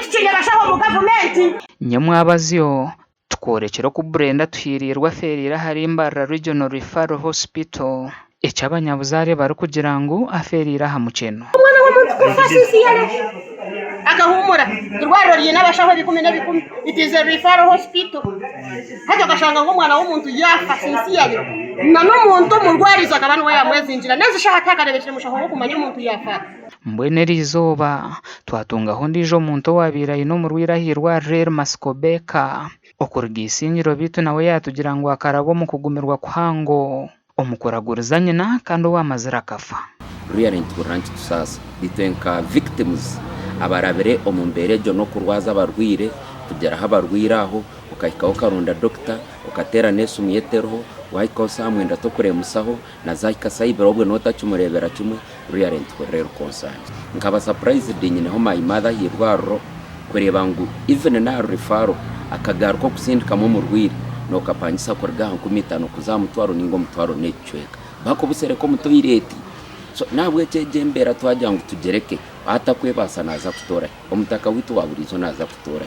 kicinye bashaho mu government nyamwabazyo tworekera ku Brenda twirirwa ferira Harimbarara Regional Referral Hospital ecyabanyabuzare bari kugira ngo aferira ha muceno umwana wo mu fasisi yale agahumura irwariro rye n'abashaho bikumi it is a referral hospital hajo gashanga ngo umwana w'umuntu yafa sincere na n'umuntu murwariza abantu yamwezinjira neza shaha takarebekire mushaho wo kumanya umuntu yafa mbwene rizoba twatungaho ndijo muntu wabira ino mu rwirahirwa Rere Maskobeka okurgisingiro bitu nawe yatugira ngo akarabo mu kugumirwa kwango omukoraguriza nyina kandi wamazira kafa Realent Ranch tusasa bitenka victims abarabere omumbere jo no kurwaza abarwire kugera habarwiraho ukahikaho karunda doctor ukatera nesu myeterho wahikosa mwenda to kuremusaho na zahika cyber obwe nota cyumurebera cyumwe Realent rero concern nkaba surprised nyine ho my mother hirwaro kureba ngo even na referral akagaruko kusindika mu murwire no kapanyisa korgaha kumitano kuzamutwaro ningo mutwaro necweka bako busere ko mutoyireti so nabwe cyejembera twajya ngo tugereke atakwe basanaza kutora omutaka witu waburizo naza kutora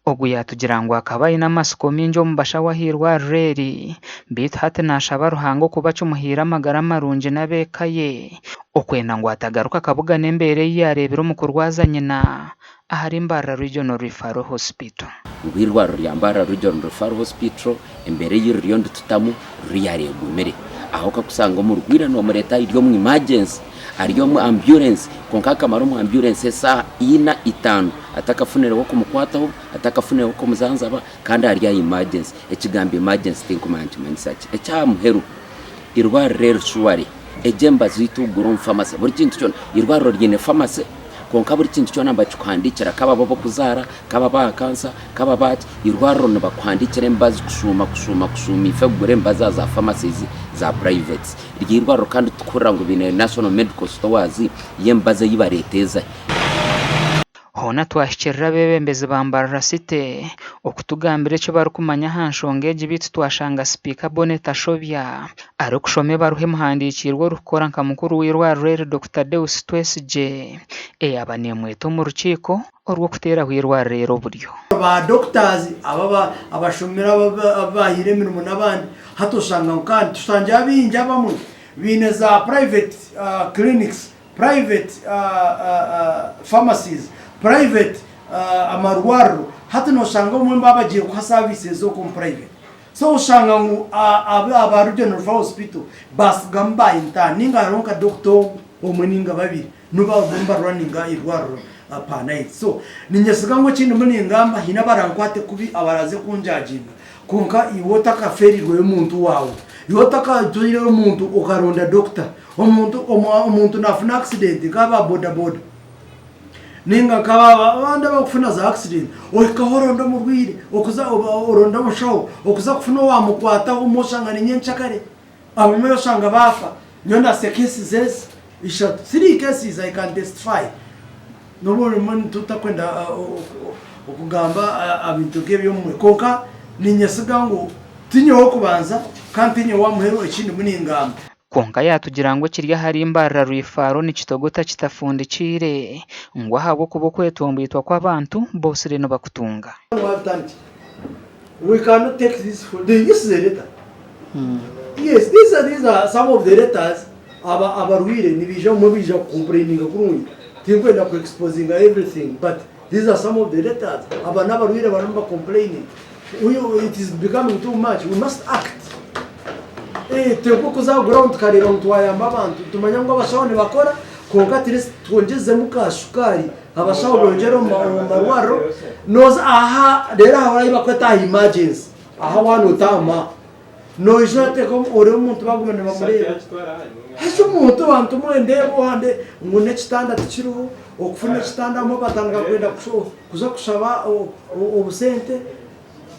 ogu yatugira ngo akabaye n'amasiko minjo mbasha wahirwa Reri bit hate nashaba ruhango kuba cyumuhira amagara marunje nabekaye okwenda ngo atagaruka kabuga nembere yarebera mu kurwazanye na Harimbarara Regional Referral Hospital ngwirwa Harimbarara Regional Referral Hospital imbere y'iriyo ndututamu riyare gumere aho kakusanga mu rwira no mureta iryo mu emergency ariyo mu ambulance konkaka maro mu ambulance sa ina itanu atakafunere wo kumukwataho atakafunere wo kumuzanzaba kandi ari ya emergency ekigambi emergency tinkumanje manisachi ecyamuheru irwa rero shuwari ejemba zitu gurum pharmacy buri kintu cyo irwaro ryine pharmacy konka buri kintu cyo namba cykwandikira kaba babo kuzara kaba ba kansa kaba bati irwaro no bakwandikira mbazi kushuma ifegure mbaza za pharmacies za private ryirwaro kandi tukura ngo bine national medical stores yembaze yibareteza hona twashikirira bebembeze bambarara site okutugambire cyo barukumanya hanshongeje bitu twashanga speaker Boneta Shobya ari kushome baruhe muhandikirwo rukora nka mukuru w'irwa Rere Dr. Deus Twesije abane mweto mu rukiko orwo kutera hwirwa rero buryo ba doctors abashomera abahire mirimo nabandi hatoshanga kandi tusange abinja bamwe bine za private clinics private pharmacies private amarwaro hata no shanga umwe babagiye kwa services zo ku private so ushanga ngo aba Regional Referral Hospital basgamba inta ninga ronka doctor omuninga babiri nuba bomba runninga irwaro apana so ninyesiga ngo kindi muri ngamba hina barankwate kubi abaraze kunjajinga kunka iwota kaferirwe umuntu wawe iwota ka joyire umuntu ukaronda doctor umuntu nafuna accident kaba boda ninga kaba abandi bakufuna za accident okahorondo mu rwire okuza oronda mushaho okuza kufuna wa mukwata umushangana nyenchakare abamwe yoshanga bafa nyonda cases zes isha 3 cases I can testify nobone man tutakwenda okugamba abintu gebyo mwe koka ninyesiga ngo tinyo kubanza kandi tinyo wa muhero ekindi muningamba konka yatugira ngo kirya Harimbarara Referral ni kitogota kitafundikire ngo habo kubo kwetumbitwa kw'abantu bose reno bakutunga we cannot take this for this is the letter yes these are some of the letters abarwire nibija mu bija complaining kurunyi tinkwenda ku exposing everything but these are some of the letters abarwire baramba complaining it is becoming too much we must act teko kuza ground karira mutwayamba abantu tumanya ngo abashawone bakora konka tirisi twongeze mukashukari abashawo bongero marwaro noza aha rero abayi bakwata emergency aha wano tama no ijote ko ore umuntu bagumene bamureba hasho umuntu abantu mwende bohande ngune kitanda tikiruho okufuna kitanda mo batanga kwenda kuza kushaba obusente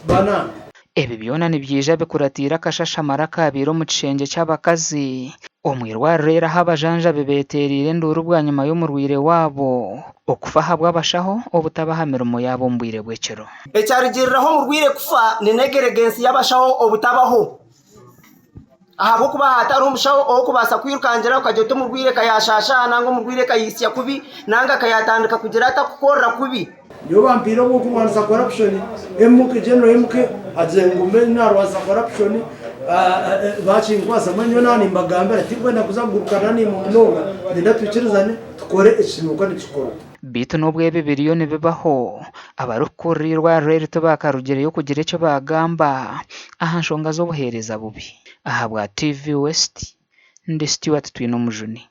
bana ebi byona nibyija bikuratira kashashamara kabiro mu cicenge cy'abakazi omwirwa rero habajanja bebeterire nduru bwa nyuma yo murwire wabo okufa habwa bashaho obutabahamira mu yabo mbwire bwekero ecyarigiriraho murwire kufa ni negeregensi y'abashaho obutabaho ahabo kuba hatari umushaho okubasa kwirukangira ukajya murwire kayashashana ngo murwire kayisya kubi nanga kayatandika kugira atakukorra kubi niyo bampira bwo kurwanya corruption emuke general emuke azengume narwaza corruption bachingwasa manyo nani mbagambira tikwenda kuzagurukana ni mu mnoga ndenda twikirizane tukore ikintu kandi tukora bitu nubwo ebe biliyoni bibaho abarukurirwa rero tubakarugere yo kugira icyo bagamba aha nshonga zo buhereza bubi aha bwa TV West ndi Stewart Twino Mujuni.